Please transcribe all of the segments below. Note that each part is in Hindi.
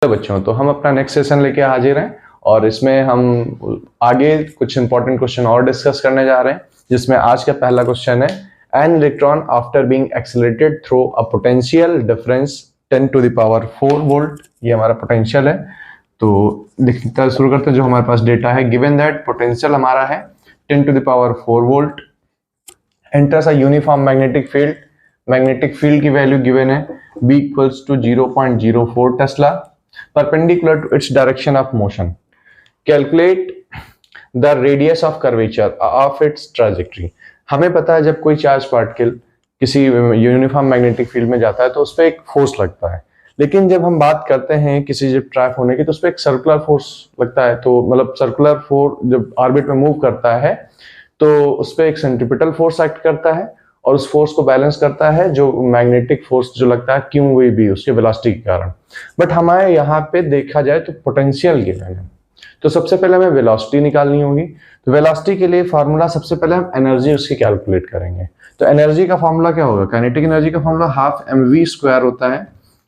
बच्चों, तो हम अपना नेक्स्ट सेशन लेके हाजिर हैं और इसमें हम आगे कुछ इंपॉर्टेंट क्वेश्चन और डिस्कस करने जा रहे हैं, जिसमें आज का पहला क्वेश्चन है an electron after being accelerated through a potential difference 10 to the power 4 volt. ये हमारा पोटेंशियल है। तो लिखना शुरू करते हैं। जो हमारे पास डेटा है, गिवन दैट पोटेंशियल हमारा है 10 to the power 4 volt, enters a uniform magnetic field. Magnetic field की वैल्यू गिवन है B equals to 0.04 tesla perpendicular to its direction of motion. Calculate the radius of curvature of its trajectory. हमें पता है जब कोई चार्ज पार्टिकल किसी यूनिफॉर्म मैग्नेटिक फील्ड में जाता है तो उस पर एक फोर्स लगता है, लेकिन जब हम बात करते हैं किसी जब ट्रैक होने की तो उस पर एक सर्कुलर फोर्स लगता है। तो मतलब सर्कुलर फोर्स जब ऑर्बिट में मूव करता है तो उस पर एक सेंट्रीपिटल फोर्स एक्ट करता है और उस फोर्स को बैलेंस करता है जो मैग्नेटिक फोर्स जो लगता है क्यू वी बी उसके वेलोसिटी के कारण। बट हमारे यहाँ पे देखा जाए तो पोटेंशियल गिवन है, तो सबसे पहले हमें वेलोसिटी निकालनी होगी। तो वेलोसिटी के लिए फार्मूला सबसे पहले हम एनर्जी उसकी कैलकुलेट करेंगे। तो एनर्जी का फार्मूला क्या होगा? काइनेटिक एनर्जी का फार्मूला हाफ mv² होता है,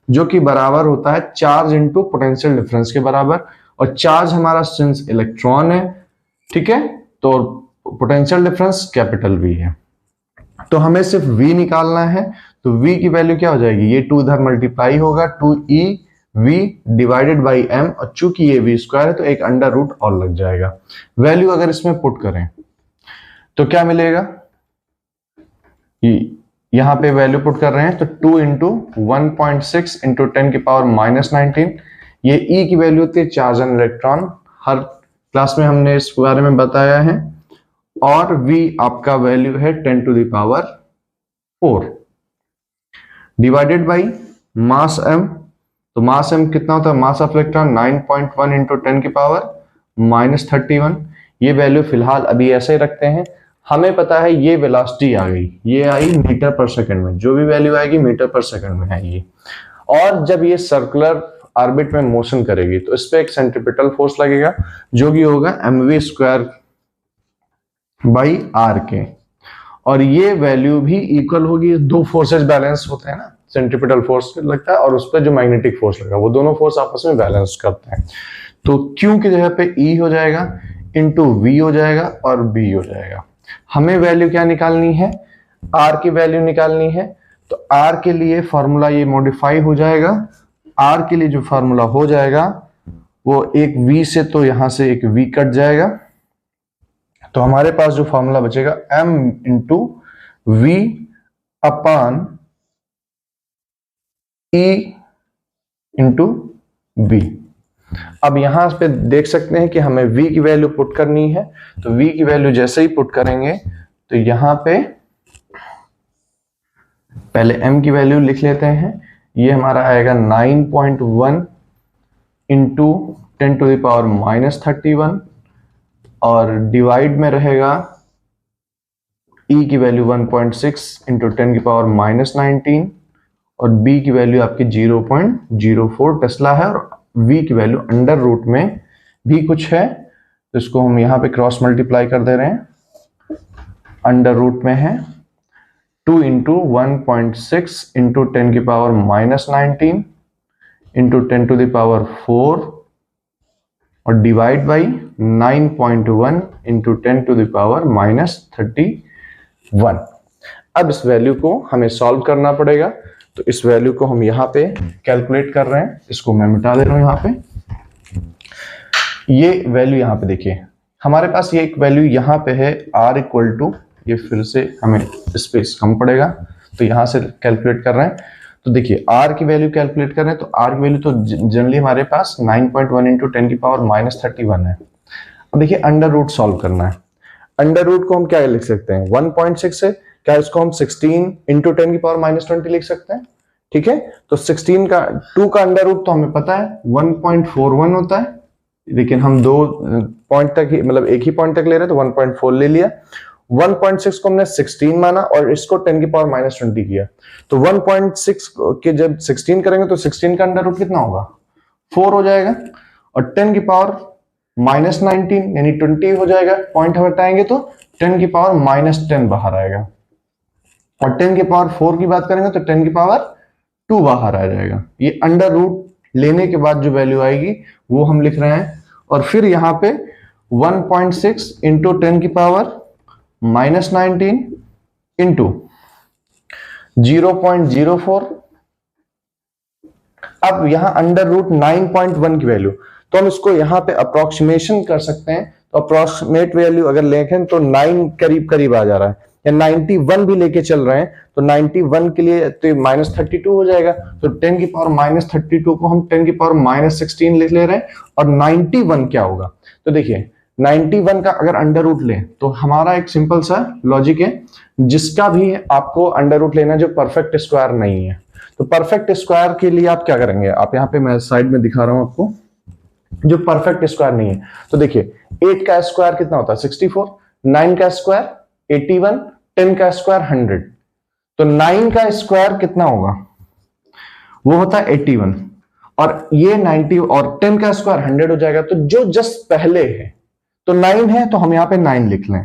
जो कि बराबर होता है चार्ज इंटू पोटेंशियल डिफरेंस के बराबर। और चार्ज हमारा सिंस इलेक्ट्रॉन है, ठीक है, तो पोटेंशियल डिफरेंस कैपिटल V है। तो हमें सिर्फ V निकालना है। तो V की वैल्यू क्या हो जाएगी? ये 2 इधर मल्टीप्लाई होगा 2eV डिवाइडेड बाई m, और चूंकि ये v² है तो एक अंडर रूट और लग जाएगा। वैल्यू अगर इसमें पुट करें तो क्या मिलेगा? यहां पे वैल्यू पुट कर रहे हैं तो 2 इंटू 1.6 इंटू 10 की पावर -19। ये E की वैल्यू होती है charge and electron, her class में हमने इस बारे में बताया है। और V आपका वैल्यू है 10 to the power 4 divided by mass m। तो मास m कितना होता है? मास ऑफ इलेक्ट्रॉन 9.1 इंटू 10 की पावर -31। ये वैल्यू फिलहाल अभी ऐसे ही रखते हैं। हमें पता है ये वेलोसिटी आ गई, ये आई मीटर पर सेकंड में, जो भी वैल्यू आएगी मीटर पर सेकंड में आएगी। और जब ये सर्कुलर ऑर्बिट में मोशन करेगी तो इस पे एक सेंट्रीपिटल फोर्स लगेगा जो कि होगा mv² बाई आर के, और ये वैल्यू भी इक्वल होगी। दो फोर्सेस बैलेंस होते हैं ना, सेंट्रीपिटल फोर्स लगता है और उस पर जो मैग्नेटिक फोर्स लगा, वो दोनों फोर्स आपस में बैलेंस करते हैं। तो Q की जगह पे E हो जाएगा, इंटू V हो जाएगा और B हो जाएगा। हमें वैल्यू क्या निकालनी है? R की वैल्यू निकालनी है। तो R के लिए फॉर्मूला ये मॉडिफाई हो जाएगा। R के लिए जो फॉर्मूला हो जाएगा वो एक V से, तो यहां से एक V कट जाएगा, तो हमारे पास जो फॉर्मूला बचेगा m इंटू V अपान E इंटू B। अब यहां पे देख सकते हैं कि हमें V की वैल्यू पुट करनी है। तो V की वैल्यू जैसे ही पुट करेंगे तो यहां पे पहले m की वैल्यू लिख लेते हैं। ये हमारा आएगा 9.1 इंटू 10 टू द पावर -31, और डिवाइड में रहेगा E की वैल्यू 1.6 इंटू 10 की पावर -19, और B की वैल्यू आपकी 0.04 टेस्ला है, और V की वैल्यू अंडर रूट में भी कुछ है, तो इसको हम यहाँ पे क्रॉस मल्टीप्लाई कर दे रहे हैं। अंडर रूट में है 2 इंटू 1.6 इंटू 10 की power -19 into 10 to the power 4 और divide by 9.1 into 10 to the power -31। अब इस वैल्यू को हमें सॉल्व करना पड़ेगा। तो इस वैल्यू को हम यहाँ पे कैलकुलेट कर रहे हैं। इसको मैं मिटा दे रहा हूं। यहाँ पे ये वैल्यू यहाँ पे देखिए, हमारे पास ये एक वैल्यू यहाँ पे है R इक्वल टू, ये फिर से हमें स्पेस कम पड़ेगा तो यहाँ से कैलकुलेट कर रहे हैं। तो देखिए R की वैल्यू कैलकुलेट कर रहे हैं, तो R की वैल्यू तो जनरली हमारे पास 9.1 इंटू 10 की पावर -31 है। अब देखिए अंडर रूट सॉल्व करना है। अंडर रूट को हम क्या लिख सकते हैं? 1.6 से क्या इसको हम 16 इंटू 10 की पावर -20 लिख सकते हैं, ठीक है। तो 16 का 2 का अंडर रूट तो हमें पता है 1.41 होता है, लेकिन हम दो पॉइंट तक ही, मतलब एक ही पॉइंट तक ले रहे हैं तो 1.4 ले लिया। 1.6 को हमने 16 माना और इसको 10 की पावर -20 किया। तो 1.6 के जब 16 करेंगे तो 16 का अंडर रूट कितना होगा? 4 हो जाएगा, और 10 की पावर -19 यानी 20 हो जाएगा। पॉइंट हटाएंगे तो 10 की पावर -10 बाहर आएगा, और 10 की पावर 4 की बात करेंगे तो 10 की पावर 2 बाहर आ जाएगा। ये अंडर रूट लेने के बाद जो वैल्यू आएगी वो हम लिख रहे हैं, और फिर यहाँ पे 1.6 इंटू 10 की पावर -19 इंटू 0.04। अब यहां अंडर रूट 9.1 की वैल्यू, तो हम इसको यहां पे अप्रोक्सीमेशन कर सकते हैं। तो अप्रोक्सीमेट वैल्यू अगर लेखें तो 9 करीब करीब आ जा रहा है, या 91 भी लेके चल रहे हैं तो 91 के लिए तो -32 हो जाएगा। तो 10 की पावर -32 को हम 10 की पावर -16 लिख ले रहे हैं। और 91 क्या होगा, तो देखिए 91 का अगर अंडर रूट लें तो हमारा एक सिंपल सा लॉजिक है, जिसका भी आपको अंडर रूट लेना जो परफेक्ट स्क्वायर नहीं है। तो परफेक्ट स्क्वायर के लिए आप क्या करेंगे, आप यहाँ पे मैं साइड में दिखा रहा हूं आपको, जो परफेक्ट स्क्वायर नहीं है। तो देखिए 8 का स्क्वायर कितना होता है 64, 9 का स्क्वायर 81, 10 का स्क्वायर 100। तो 9 का स्क्वायर कितना होगा, वो होता है 81, और ये 90 और 10 का स्क्वायर 100 हो जाएगा। तो जो जस्ट पहले है, तो 9 है तो हम यहां पे 9 लिख लें,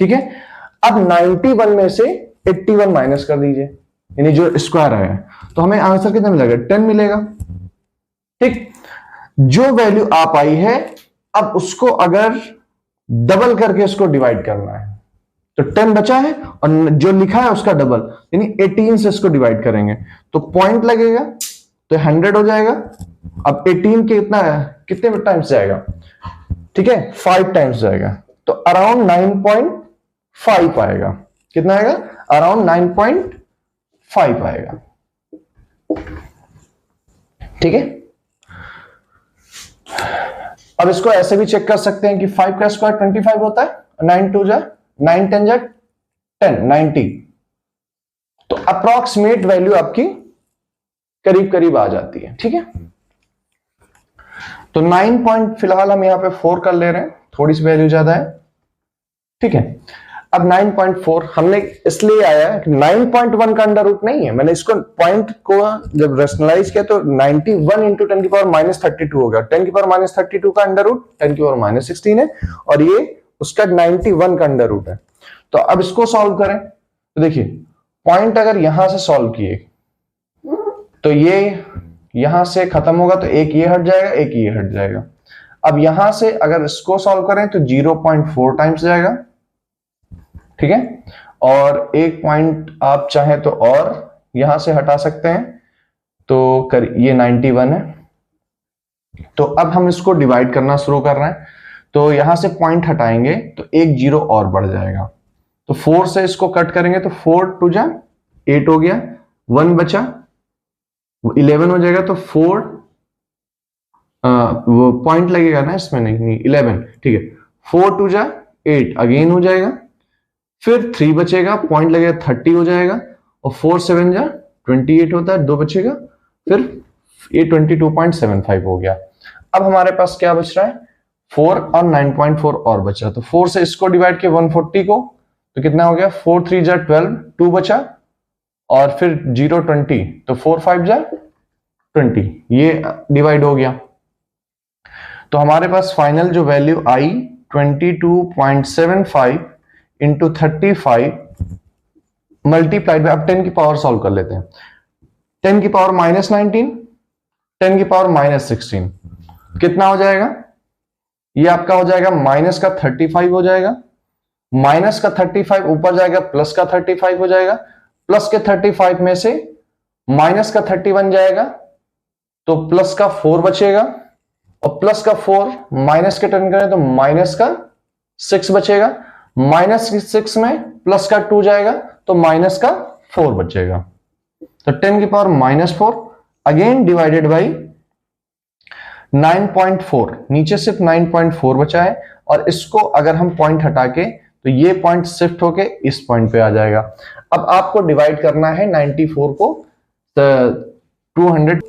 ठीक है। अब 91 में से 81 माइनस कर दीजिए, यानी जो स्क्वायर आया, तो हमें आंसर कितना मिलेगा 10 मिलेगा, ठीक। जो वैल्यू आप आई है, अब उसको अगर डबल करके उसको डिवाइड करना है, तो 10 बचा है और जो लिखा है उसका डबल, यानी 18 से इसको डिवाइड करेंगे तो पॉइंट लगेगा, तो 100 हो जाएगा। अब 18 के कितने टाइम्स जाएगा, ठीक है 5 टाइम्स जाएगा, तो अराउंड 9.5 आएगा। कितना आएगा, अराउंड 9.5 आएगा, ठीक है। अब इसको ऐसे भी चेक कर सकते हैं कि 5 का स्क्वायर 25 होता है, 9 2 जा 9 10 जा 10 90। तो अप्रोक्सीमेट वैल्यू आपकी करीब करीब आ जाती है, ठीक है। तो 9 पॉइंट फिलहाल हम यहां पे 4 कर ले रहे हैं, थोड़ी सी वैल्यू ज्यादा है, ठीक है। अब 9.4 हमने इसलिए आया है कि 9.1 का अंडर रूट नहीं है, मैंने इसको पॉइंट को जब रेशनलाइज किया तो 91 इंटू 10 की पावर -32 होगा। 10 की पावर -32 का अंडर रूट 10 की पावर -16 है, और ये उसका 91 का अंडर रूट है। तो अब इसको सॉल्व करें, तो देखिए पॉइंट अगर यहां से सॉल्व किए तो ये यहां से खत्म होगा, तो एक ये हट जाएगा, एक ये हट जाएगा। अब यहां से अगर इसको सॉल्व करें तो 0.4 टाइम्स जाएगा, ठीक है। और एक पॉइंट आप चाहें तो और यहां से हटा सकते हैं, तो ये 91 है। तो अब हम इसको डिवाइड करना शुरू कर रहे हैं, तो यहां से पॉइंट हटाएंगे तो एक 0 और बढ़ जाएगा। तो 4 से इसको कट करेंगे तो 4 2 जा 8 हो गया, 1 बचा 11 हो जाएगा। तो 4 वो पॉइंट लगेगा ना इसमें, नहीं 11, ठीक है। 4 2 जा 8 अगेन हो जाएगा, फिर 3 बचेगा, पॉइंट लगेगा 30 हो जाएगा, और 4 7 जा 28 होता है, 2 बचेगा, फिर ये 22.75 हो गया। अब हमारे पास क्या बच रहा है 4 और 9.4 और बचा, तो 4 से इसको डिवाइड किया 140 को, तो कितना हो गया 4 3 जा 12, 2 बचा, और फिर 0 20, तो 4 5 जा 20, ये डिवाइड हो गया। तो हमारे पास फाइनल जो value I 22.75 into 35 multiplied by, अब 10 की पावर सॉल्व कर लेते हैं। 10 की पावर -19, 10 की पावर -16 कितना हो जाएगा, ये आपका हो जाएगा माइनस का 35 हो जाएगा, माइनस का 35 ऊपर जाएगा, प्लस का 35 हो जाएगा, प्लस के 35 में से माइनस का 31 जाएगा, तो प्लस का 4 बचेगा, और प्लस का 4 माइनस के 10 करें तो माइनस का 6 बचेगा, माइनस 6 में प्लस का 2 जाएगा, तो माइनस का 4 बचेगा। तो 10 की पावर -4 अगेन डिवाइडेड बाई 9.4, नीचे सिर्फ 9.4 बचा है, और इसको अगर हम पॉइंट हटा के तो ये पॉइंट शिफ्ट होके इस पॉइंट पे आ जाएगा। अब आपको डिवाइड करना है 94 को 200,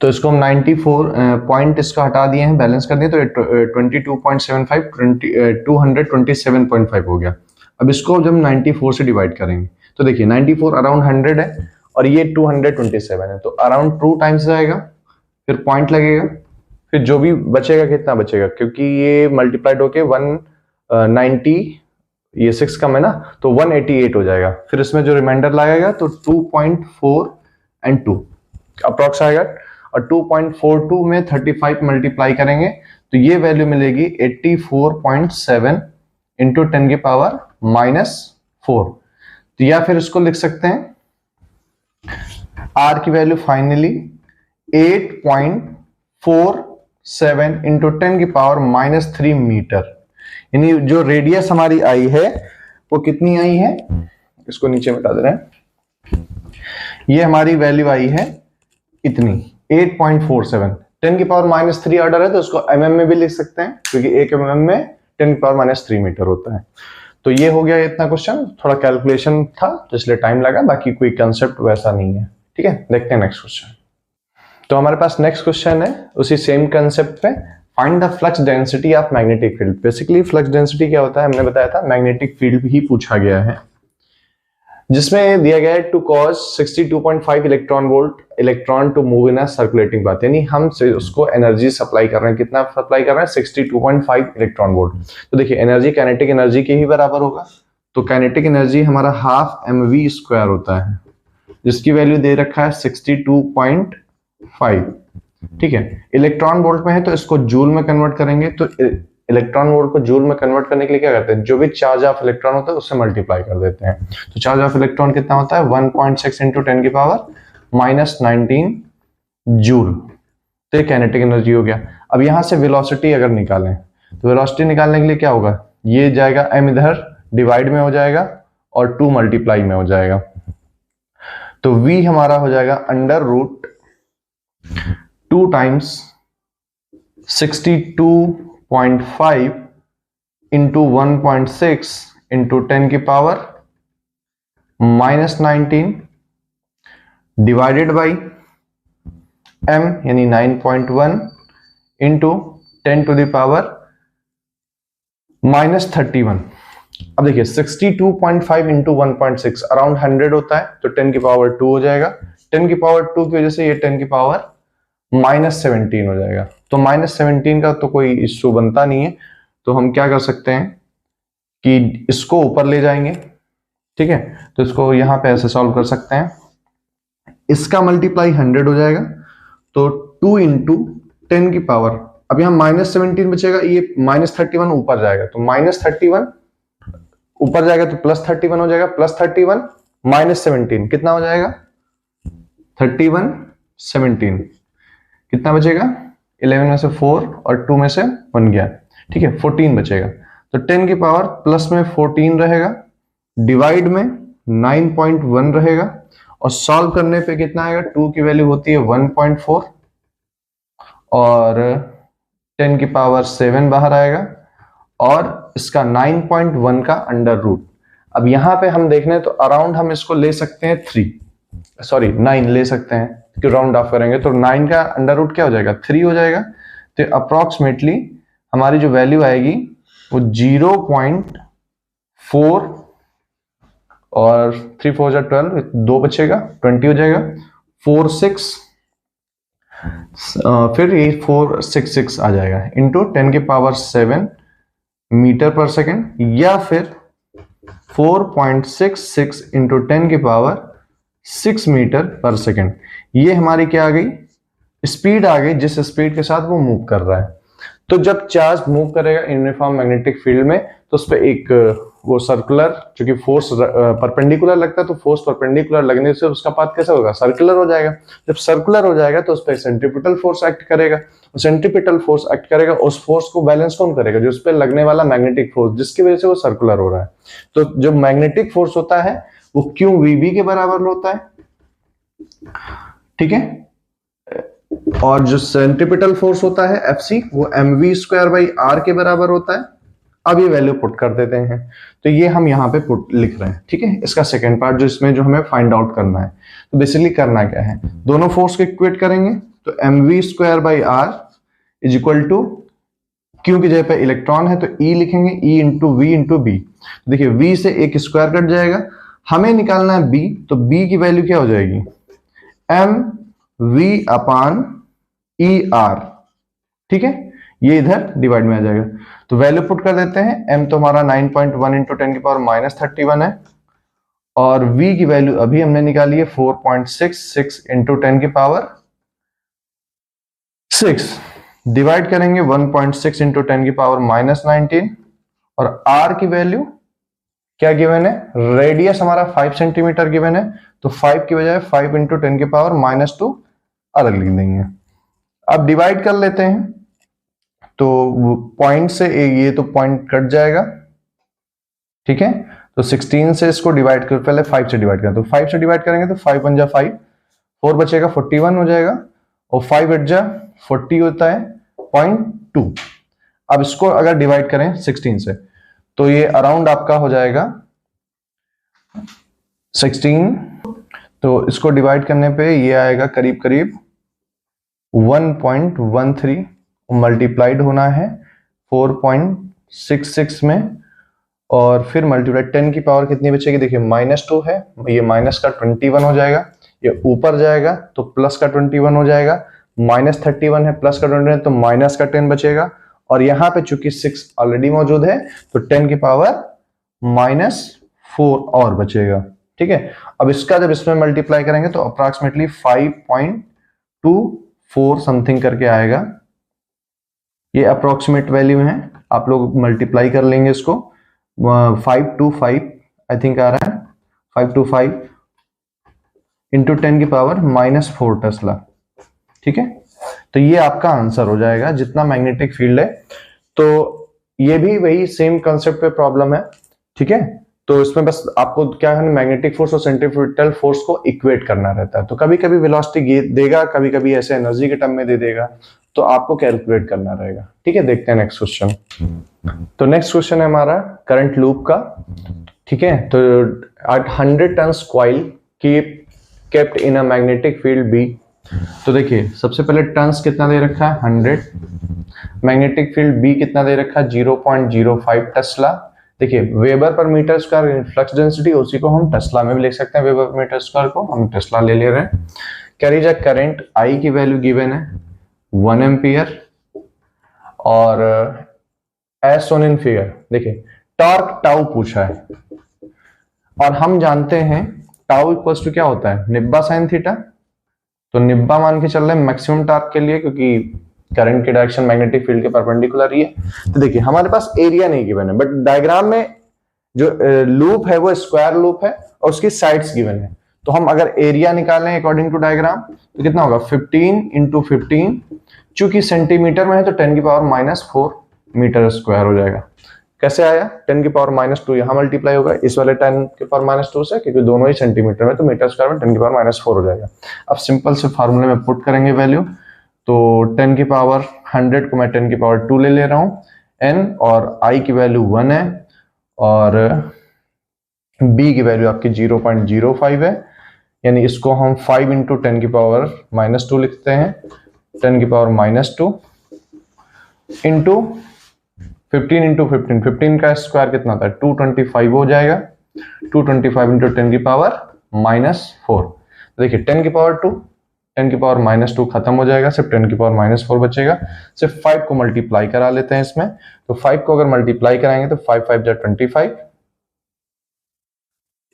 तो इसको हम 94 पॉइंट इसका हटा दिए हैं, बैलेंस कर दिए, तो 22.75 227.5 हो गया। अब इसको जब 94 से डिवाइड करेंगे तो देखिए 94 अराउंड 100 है, और ये 227 है, तो अराउंड 2 टाइम्स जाएगा, फिर पॉइंट लगेगा, फिर जो भी बचेगा कितना बचेगा, क्योंकि ये मल्टीप्लाइड होके 190, ये 6 कम है ना, तो 188 हो जाएगा। फिर इसमें जो रिमाइंडर लगेगा तो 2.4 एंड 2 अप्रॉक्स आएगा, और और 2.42 में 35 मल्टीप्लाई करेंगे तो ये वैल्यू मिलेगी 84.7 इंटू 10 की पावर -4। तो या फिर इसको लिख सकते हैं आर की वैल्यू फाइनली 8.47 इंटू 10 की पावर -3 मीटर। यानी जो रेडियस हमारी आई है वो कितनी आई है, इसको नीचे मिटा दे रहे हैं, ये हमारी वैल्यू आई है इतनी 8.47। 10 की पावर -3 ऑर्डर है तो उसको mm में भी लिख सकते हैं क्योंकि 1 mm में 10 की पावर -3 मीटर होता है। तो ये हो गया इतना क्वेश्चन, थोड़ा कैलकुलेशन था तो इसलिए टाइम लगा, बाकी कोई कंसेप्ट वैसा नहीं है। ठीक है, देखते हैं नेक्स्ट क्वेश्चन। तो हमारे पास नेक्स्ट क्वेश्चन है उसी सेम कंसेप्ट पे, find the flux density of magnetic field. Basically flux density क्या होता है, हमने बताया था मैग्नेटिक फील्ड ही पूछा गया है, जिसमें दिया गया है to cause 62.5 electron volt electron to move in a circulating path. यानी हम उसको एनर्जी सप्लाई कर रहे हैं, कितना सप्लाई कर रहे हैं 62.5 इलेक्ट्रॉन वोल्ट। तो देखिए एनर्जी काइनेटिक एनर्जी के ही बराबर होगा, तो काइनेटिक एनर्जी हमारा हाफ mv² होता है, जिसकी वैल्यू दे रखा है 62.5। ठीक है, इलेक्ट्रॉन वोल्ट में है तो इसको जूल में कन्वर्ट करेंगे, तो इलेक्ट्रॉन वोल्ट को जूल में कन्वर्ट करने के लिए क्या करते हैं, जो भी चार्ज ऑफ इलेक्ट्रॉन होता है उससे मल्टीप्लाई कर देते हैं। तो चार्ज ऑफ इलेक्ट्रॉन कितना होता है 1.6 इंटू 10 की पावर -19 जूल। तो ये काइनेटिक एनर्जी हो गया। अब यहां से वेलोसिटी अगर निकालें तो वेलोसिटी निकालने के लिए क्या होगा, ये जाएगा m इधर डिवाइड में हो जाएगा और 2 मल्टीप्लाई में हो जाएगा, तो v हमारा हो जाएगा √2 टाइम्स 62.5 इंटू 1.6 इंटू 10 की पावर -19 डिवाइडेड बाई m यानी 9.1 इंटू 10 टू द पावर -31। अब देखिए 62.5 इंटू 1.6 अराउंड 100 होता है, तो 10 की पावर 2 हो जाएगा। 10 की पावर 2 की वजह से ये 10 की पावर -17 हो जाएगा। तो -17 का तो कोई इश्यू बनता नहीं है, तो हम क्या कर सकते हैं कि इसको ऊपर ले जाएंगे। ठीक है, तो इसको यहां पे ऐसे सॉल्व कर सकते हैं, इसका मल्टीप्लाई 100 हो जाएगा, तो 2 इंटू 10 की पावर, अब यहां -17 बचेगा, ये -31 ऊपर जाएगा, तो -31 ऊपर जाएगा तो +31 हो जाएगा, +31 -17 कितना हो जाएगा 31 17 कितना बचेगा 11 में से 4 और 2 में से 1 गया। ठीक है, 14 बचेगा, तो 10 की पावर प्लस में 14 रहेगा, डिवाइड में 9.1 रहेगा, और सॉल्व करने पे कितना आएगा, 2 की वैल्यू होती है 1.4 और 10 की पावर 7 बाहर आएगा, और इसका 9.1 का √। अब यहां पे हम देख लें तो अराउंड हम इसको ले सकते हैं 9 ले सकते हैं, क्योंकि राउंड ऑफ करेंगे तो 9 का √ क्या हो जाएगा 3 हो जाएगा। तो अप्रोक्सीमेटली हमारी जो वैल्यू आएगी वो 0.4 और 3 4 12 2 बचेगा 20 हो जाएगा 46 फिर ये 466 आ जाएगा इंटू 10 की पावर 7 मीटर पर सेकेंड, या फिर 4.66 इंटू 10 की पावर 6 मीटर पर सेकेंड। ये हमारी क्या आ गई, स्पीड आ गई जिस स्पीड के साथ वो मूव कर रहा है। तो जब चार्ज मूव करेगा यूनिफॉर्म मैग्नेटिक फील्ड में तो उस पर एक वो सर्कुलर, चूंकि फोर्स परपेंडिकुलर लगता है तो फोर्स परपेंडिकुलर लगने से उसका पाथ कैसा होगा, सर्कुलर हो जाएगा। जब सर्कुलर हो जाएगा तो उस पर सेंट्रीपिटल फोर्स एक्ट करेगा, सेंट्रीपिटल फोर्स एक्ट करेगा, उस फोर्स को बैलेंस कौन करेगा, जो उस पर लगने वाला मैग्नेटिक फोर्स जिसकी वजह से वो सर्कुलर हो रहा है। तो जो मैग्नेटिक फोर्स होता है वो QVB के बराबर होता है। ठीक है, और जो सेंट्रीपिटल फोर्स होता है FC वो mv²/r के बराबर होता है। अब ये वैल्यू पुट कर देते हैं, तो ये हम यहाँ पे पुट लिख रहे हैं। ठीक है, इसका सेकंड पार्ट जो इसमें जो हमें फाइंड आउट करना है, तो बेसिकली करना क्या है, दोनों फोर्स को इक्वेट करेंगे, तो mv²/r is equal to Q की जगह पे इलेक्ट्रॉन है तो E लिखेंगे, E into V into B। देखिए V से एक स्क्वायर कट जाएगा, हमें निकालना है B, तो B की वैल्यू क्या हो जाएगी mv/ER। ठीक है, ये इधर डिवाइड में आ जाएगा, तो वैल्यू पुट कर देते हैं। m तो हमारा 9.1 इंटू 10 की पावर -31 है, और v की वैल्यू अभी हमने निकाली है 4.66 इंटू 10 की पावर 6 डिवाइड करेंगे 1.6 इंटू 10 की पावर -19 और r की वैल्यू क्या गिवन है, रेडियस हमारा 5 सेंटीमीटर गिवन है, तो 5 की बजाय 5 इंटू 10 की पावर -2 अलग लिख देंगे। अब डिवाइड कर लेते हैं, तो पॉइंट से ये तो पॉइंट कट जाएगा, ठीक है। तो 16 से इसको डिवाइड कर, पहले 5 से डिवाइड करें, तो 5 से डिवाइड करेंगे तो 5 1 जा 5, 4 बचेगा 41 हो जाएगा, और 5 8 जा 40 होता है 0.2। अब इसको अगर डिवाइड करें 16 से, तो ये अराउंड आपका हो जाएगा 16, तो इसको डिवाइड करने पे ये आएगा करीब करीब 1.13, मल्टीप्लाइड होना है 4.66 में, और फिर मल्टीप्लाई 10 की पावर कितनी बचेगी, देखिए -2 है, ये माइनस का 21 हो जाएगा, ये ऊपर जाएगा तो प्लस का 21 हो जाएगा, -31 है प्लस का 21 तो माइनस का 10 बचेगा, और यहां पे चूंकि 6 ऑलरेडी मौजूद है तो 10 की पावर -4 और बचेगा, ठीक है। अब इसका जब इसमें मल्टीप्लाई करेंगे तो अप्रॉक्सीमेटली 5.24 समथिंग करके आएगा, ये अप्रोक्सीमेट वैल्यू है, आप लोग मल्टीप्लाई कर लेंगे इसको, 525 आई थिंक आ रहा है, 525 इंटू 10 की पावर -4 टेस्ला, ठीक है। तो ये आपका आंसर हो जाएगा जितना मैग्नेटिक फील्ड है। तो ये भी वही सेम कंसेप्ट पे प्रॉब्लम है, ठीक है। तो इसमें बस आपको क्या है, मैग्नेटिक फोर्स और सेंट्रीफ्यूगल फोर्स को इक्वेट करना रहता है, तो कभी कभी वेलोसिटी देगा, कभी कभी ऐसे एनर्जी के टर्म में दे देगा, तो आपको कैलकुलेट करना रहेगा, ठीक है। देखते हैं नेक्स्ट क्वेश्चन। तो नेक्स्ट क्वेश्चन है हमारा करंट लूप का, ठीक है। तो 100 turns coil kept in a magnetic field B, तो देखिए सबसे पहले टन्स कितना दे रखा है 100, मैग्नेटिक फील्ड बी कितना दे रखा है 0.05 टेस्ला। देखिए वेबर पर मीटर स्क्वायर फ्लक्स डेंसिटी, उसी को हम टेस्ला में भी लिख सकते हैं, वेबर पर मीटर स्क्वायर को हम टेस्ला ले रहे हैं। कैरी जा करंट आई की वैल्यू गिवन है 1 एम्पियर, और एज सोन इन फिगर देखिए टॉर्क टाउ पूछा है, और हम जानते हैं टाउ इक्वल्स टू क्या होता है, निब्बा साइन थीटा, तो निब्बा मान के चल रहे हैं मैक्सिमम टॉर्क के लिए, क्योंकि करंट की डायरेक्शन मैग्नेटिक फील्ड के परपेंडिकुलर ही है। तो देखिए हमारे पास एरिया नहीं गिवन है, बट डायग्राम में जो लूप है वो स्क्वायर लूप है और उसकी साइड्स गिवन है, तो हम अगर एरिया निकालें अकॉर्डिंग टू डायग्राम तो कितना होगा 15 इंटू 15, चूंकि सेंटीमीटर में है तो 10 की पावर -4 मीटर स्क्वायर हो जाएगा। कैसे आया, 10 की पावर -2 यहां मल्टीप्लाई होगा इस वाले 10 की पावर -2 से, क्योंकि दोनों ही सेंटीमीटर में, तो मीटर स्क्वायर में 10 की पावर -4 हो जाएगा। अब सिंपल से फार्मूले में पुट करेंगे वैल्यू, तो 10 की पावर 100 को मैं 10 की पावर 2 ले रहा हूं n, और i की वैल्यू 1 है, और b की वैल्यू आपकी 0.05 है, यानी इसको हम 5 इंटू 10 की पावर -2 लिखते हैं, 10 की पावर -2 इंटू 15 इंटू 15, 15 का स्क्वायर कितना था 225 हो जाएगा, 225 इंटू 10 की पावर -4। देखिए 10 की पावर 2, 10 की पावर -2 खत्म हो जाएगा, सिर्फ 10 की पावर -4 बचेगा। सिर्फ 5 को मल्टीप्लाई करा लेते हैं इसमें, तो 5 को अगर मल्टीप्लाई कराएंगे तो 5 5 जा 25,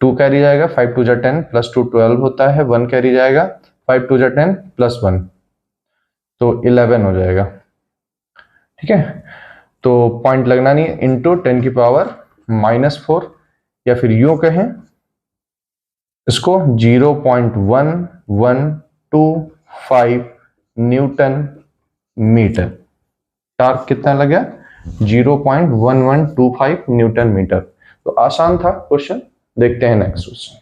2 कैरी जाएगा, 5 2 जा 10 प्लस 2 12 होता है, 1 कैरी जाएगा, 5 2 जा 10 प्लस 1 तो 11 हो जाएगा, ठीक है। तो पॉइंट लगना नहीं है, इंटू 10 की पावर -4, या फिर यूं कहें इसको 0.1125 न्यूटन मीटर, टॉर्क कितना लगा 0.1125 न्यूटन मीटर। तो आसान था क्वेश्चन, देखते हैं नेक्स्ट क्वेश्चन।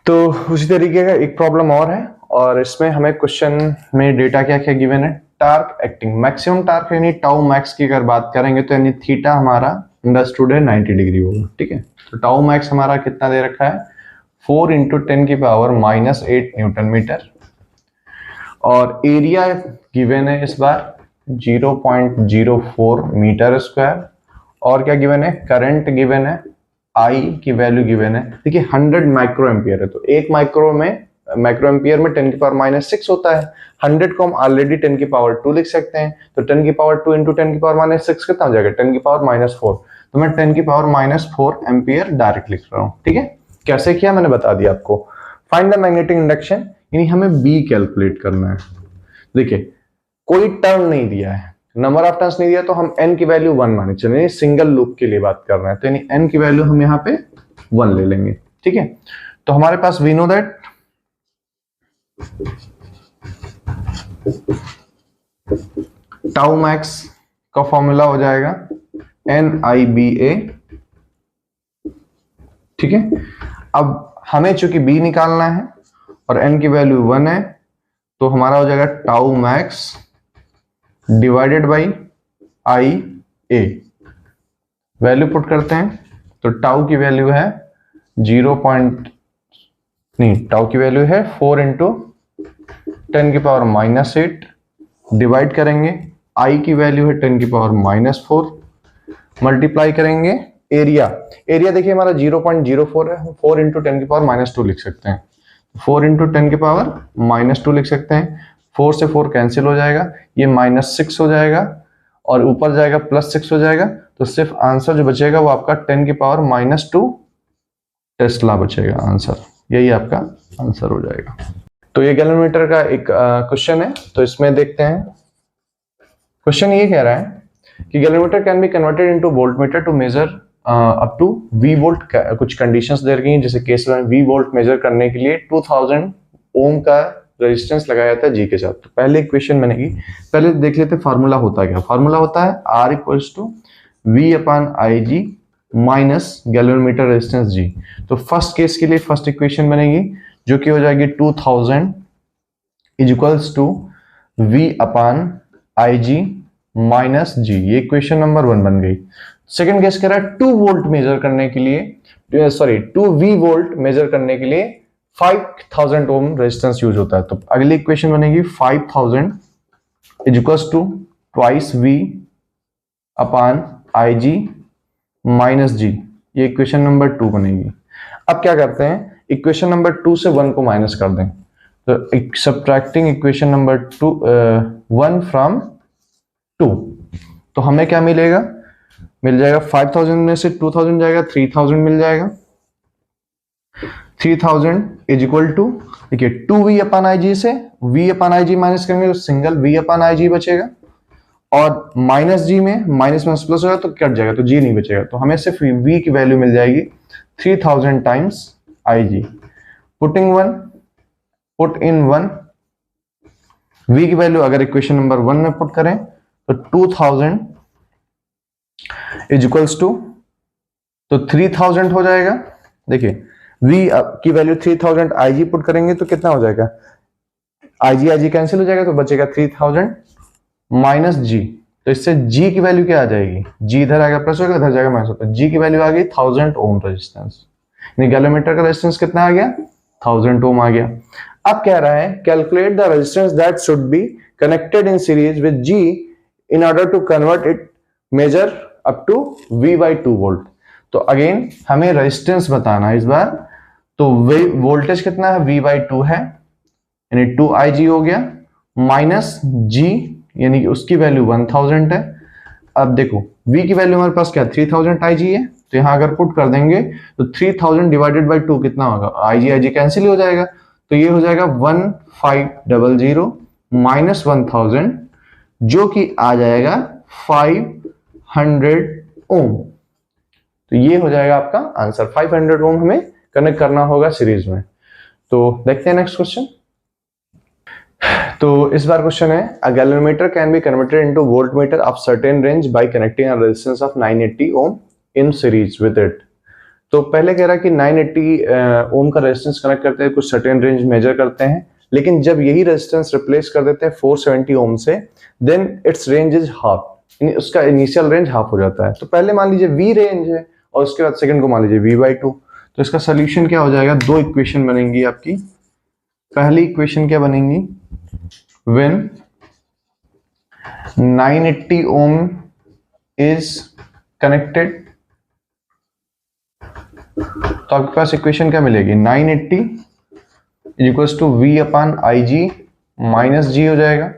तो उसी तरीके का एक प्रॉब्लम और है, और इसमें हमें क्वेश्चन में डेटा क्या क्या गिवन है, टार्क एक्टिंग मैक्सिमम टार्क यानी टाउ मैक्स की अगर बात करेंगे तो यानी थीटा हमारा अंडरस्टूड है 90 डिग्री होगा, ठीक है। तो टाउ मैक्स हमारा कितना दे रखा है 4 इंटू 10 की पावर -8 न्यूटन मीटर, और एरिया गिवन है इस बार 0.04 मीटर स्क्वायर, और क्या गिवन है करंट गिवन है, आई की वैल्यू गिवन है, देखिए 100 माइक्रो एम्पियर है, तो एक माइक्रो एम्पियर में 10 की पावर -6 होता है, 100 को हम ऑलरेडी 10 की पावर 2 लिख सकते हैं, तो 10 की पावर 2 इंटू 10 की पावर -6 कितना हो जाएगा 10 की पावर -4, तो मैं 10 की पावर -4 एम्पियर डायरेक्ट लिख रहा हूं, ठीक है। कैसे किया मैंने बता दिया आपको। फाइंड द मैग्नेटिक इंडक्शन, यानी हमें बी कैलकुलेट करना है, देखिए कोई टर्म नहीं दिया है, नंबर ऑफ टर्न्स नहीं दिया, तो हम n की वैल्यू 1 माने चलिए, सिंगल लूप के लिए बात कर रहे हैं, तो यानी n की वैल्यू हम यहाँ पे 1 ले लेंगे। ठीक है, तो हमारे पास we know that tau max का फॉर्मूला हो जाएगा NIBA। ठीक है, अब हमें चूंकि b निकालना है और n की वैल्यू 1 है, तो हमारा हो जाएगा tau max divided by IA। Value put करते हैं तो टाउ की वैल्यू है 4 इंटू 10 की पावर -8, डिवाइड करेंगे, I की वैल्यू है 10 की पावर -4, मल्टीप्लाई करेंगे एरिया। एरिया देखिए हमारा 0.04 है, हम 4 इंटू 10 की पावर -2 लिख सकते हैं, 4 इंटू 10 की पावर -2 लिख सकते हैं। 4 से 4 कैंसिल हो जाएगा, ये -6 हो जाएगा और ऊपर जाएगा +6 हो जाएगा, तो सिर्फ आंसर जो बचेगा वो आपका 10 की पावर -2 टेस्ला बचेगा आंसर, यही आपका आंसर हो जाएगा। तो ये गैलोमीटर का एक क्वेश्चन है, तो इसमें देखते हैं। क्वेश्चन ये कह रहा है कि galvanometer can be converted into voltmeter to measure up to V volt. कुछ कंडीशंस दे रखी हैं, जैसे केस में V वोल्ट मेजर करने के लिए 2000 ओम का रेजिस्टेंस लगाया जाता है G के साथ। तो पहले इक्वेशन बनेगी, पहले देख लेते हैं फार्मूला होता है क्या। फार्मूला होता है R equals to V/IG minus galvanometer resistance G। तो फर्स्ट केस के लिए फर्स्ट इक्वेशन बनेगी जो कि हो जाएगी 2000 is equals to V/IG minus G। ये इक्वेशन नंबर 1 बन गई। सेकंड केस कह रहा है 2 वोल्ट मेजर करने के लिए, सॉरी 2 V वोल्ट मेजर करने के लिए 5000 ओम रेजिस्टेंस यूज होता है। तो अगली इक्वेशन बनेगी 5000 is equals to twice V/IG minus G। ये इक्वेशन नंबर 2 बनेगी। अब क्या करते हैं, इक्वेशन नंबर 2 से 1 को माइनस कर दें, तो सब्ट्रैक्टिंग इक्वेशन नंबर 1 फ्रॉम 2, तो हमें क्या मिलेगा, मिल जाएगा 5000 में से 2000 जाएगा, 3000 मिल जाएगा। 3000 इज इक्वल टू, देखिए 2V/IG से V/IG माइनस करेंगे तो सिंगल V/IG बचेगा, और माइनस G में माइनस प्लस होगा तो कट जाएगा, तो G नहीं बचेगा, तो हमें सिर्फ V की वैल्यू मिल जाएगी 3000 times IG। Put in 1 V की वैल्यू अगर इक्वेशन नंबर 1 में पुट करें तो 2000 इज इक्वल्स टू, तो 3000 हो जाएगा। देखिए V की वैल्यू 3000, IG पुट करेंगे तो कितना हो जाएगा, IG कैंसिल हो जाएगा, तो बचेगा 3000 माइनस G। तो इससे G की वैल्यू क्या आ जाएगी, G इधर आएगा प्लस होगा, इधर जाएगा माइनस होगा, G की वैल्यू आ गई 1000 ओम रेजिस्टेंस। गैलोमीटर का रेजिस्टेंस कितना आ गया, 1000 ओम आ गया। अब कह रहा है calculate the resistance that should be connected in series with G in order to convert it measure up to V/2 volt. तो अगेन हमें रेजिस्टेंस बताना है इस बार, तो वोल्टेज कितना है, V/2 है, यानी 2IG हो गया, माइनस G यानी कि उसकी वैल्यू 1000 है। अब देखो V की वैल्यू हमारे पास क्या 3000 IG है, तो यहां अगर पुट कर देंगे तो 3000 डिवाइडेड बाई 2 कितना होगा, IG कैंसिल हो जाएगा, तो ये हो जाएगा 1500 माइनस 1000 जो कि आ जाएगा 500 ओम। तो ये हो जाएगा आपका आंसर, 500 ओम हमें कनेक्ट करना होगा सीरीज में। तो देखते हैं नेक्स्ट क्वेश्चन। तो इस बार क्वेश्चन है a galvanometer can be converted into voltmeter of certain range by connecting a resistance of 980 ohm in series with it. तो पहले कह रहा है कि 980 ओम का रेजिस्टेंस कनेक्ट करते हैं, कुछ सर्टेन रेंज मेजर करते हैं, लेकिन जब यही रेजिस्टेंस रिप्लेस कर देते हैं 470 ओम से, then its range is half, यानी उसका इनिशियल रेंज हाफ हो जाता है। तो पहले मान लीजिए V रेंज है और उसके बाद सेकंड को मान लीजिए V/2। तो इसका सोल्यूशन क्या हो जाएगा, दो इक्वेशन बनेंगी आपकी। पहली इक्वेशन क्या बनेंगी, व्हेन 980 ओम इज कनेक्टेड, तो आपके पास इक्वेशन क्या मिलेगी, 980 equals to V/IG minus G हो जाएगा।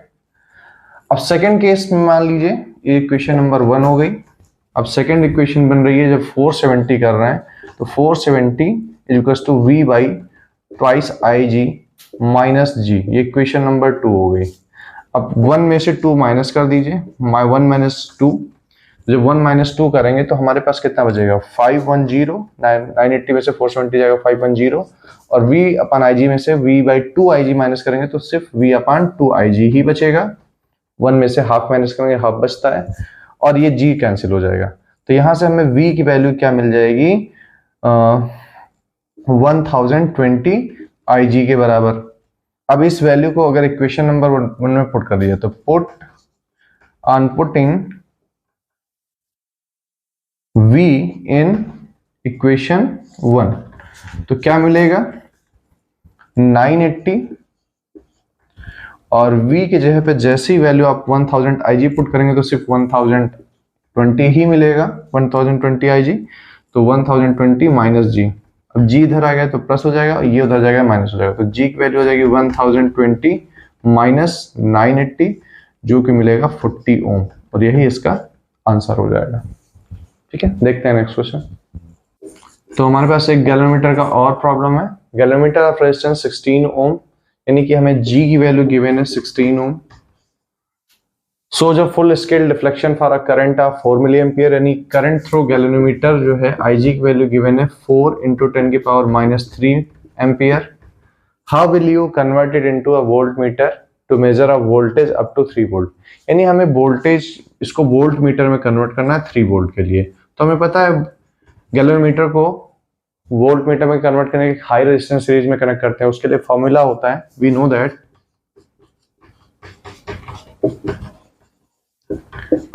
अब सेकंड केस में मान लीजिए ये इक्वेशन नंबर 1 हो गई। अब सेकंड इक्वेशन बन रही है जब 470 कर रहे हैं, तो 470 equals to V by twice IG minus G, ये इक्वेशन नंबर 2 हो गई। अब 1 में से 2 माइनस कर दीजिए, 1 माइनस 2, जब 1 माइनस 2 करेंगे तो हमारे पास कितना बचेगा, 510, 980 में से 470 जाएगा 510, और v अपन ig में से v बाई 2 ig माइनस करेंगे तो सिर्फ v अपान 2 ig ही बचेगा। 1 में से हाफ माइनस करेंगे, हाफ बचता है, और ये g कैंसिल हो जाएगा। तो यहां से हमें v की वैल्यू क्या मिल जाएगी, 1020 ig के बराबर। अब इस वैल्यू को अगर इक्वेशन नंबर 1 में पुट कर दिया तो पुटिंग v इन इक्वेशन 1 तो क्या मिलेगा, 980, और v की जगह पे जैसी वैल्यू आप 1000 ig पुट करेंगे तो सिर्फ 1020 ही मिलेगा, 1020 ig, तो 1020 माइनस g। अब g इधर आ गया तो प्लस हो जाएगा, ये उधर जाएगा माइनस हो जाएगा, तो g की वैल्यू हो जाएगी 1020 माइनस 980, जो कि मिलेगा 40 ओम, और यही इसका आंसर हो जाएगा। ठीक है, देखते हैं नेक्स्ट क्वेश्चन। तो हमारे पास एक गैलोमीटर का और प्रॉब्लम है। गैलोमीटर ऑफ रेजिस्टेंस 16 ओम, यानी कि हमें g की वैल्यू गिवन है 16 ओम। सो so full scale deflection for a current of 4 milli ampere, यानी करंट थ्रू गैलोमीटर जो है Ig की वैल्यू गिवन है 4 × 10⁻³ ampere. How will you convert it into a volt meter to measure a voltage up to 3 volt, यानी हमें वोल्टेज इसको वोल्ट मीटर में कन्वर्ट करना है 3 वोल्ट के लिए। तो हमें पता है गैलोमीटर को वोल्ट मीटर में कन्वर्ट करने के हाई रेजिस्टेंस सीरीज में कनेक्ट करते हैं, उसके लिए फॉर्मूला होता है, we know that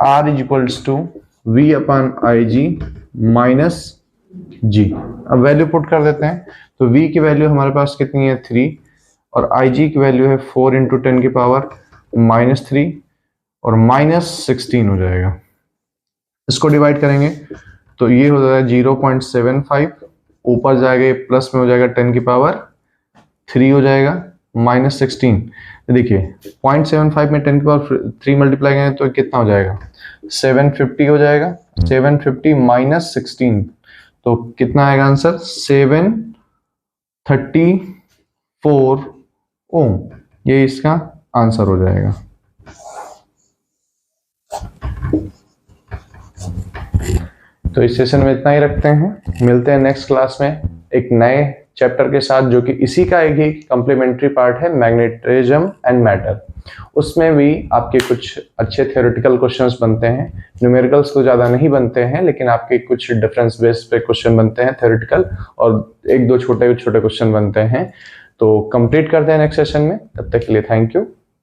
R equals to V upon IG minus G। अब वैल्यू पुट कर देते हैं, तो V की वैल्यू हमारे पास कितनी है 3, और IG की वैल्यू है 4 × 10⁻³ और -16 हो जाएगा। इसको डिवाइड करेंगे तो ये हो जाएगा 0.75, ऊपर जाएगा प्लस में हो जाएगा 10⁻³ हो जाएगा, -16। देखिए 0.75 में 10⁻³ मल्टीप्लाई करें तो कितना हो जाएगा, 750 हो जाएगा। 750 माइनस 16 तो कितना आएगा आंसर, 734 ओम, ये इसका आंसर हो जाएगा। तो इस सेशन में इतना ही रखते हैं, मिलते हैं नेक्स्ट क्लास में एक नए चैप्टर के साथ, जो कि इसी का एक ही कम्प्लीमेंट्री पार्ट है, मैग्नेटिज्म एंड मैटर। उसमें भी आपके कुछ अच्छे थ्योरेटिकल क्वेश्चंस बनते हैं, न्यूमेरिकल्स तो ज़्यादा नहीं बनते हैं, लेकिन आपके कुछ डिफरेंस बेस पे क्वेश्चन बनते हैं थ्योरेटिकल, और 1-2 छोटे छोटे क्वेश्चन बनते हैं। तो कंप्लीट करते हैं नेक्स्ट सेशन में, तब तक के लिए थैंक यू।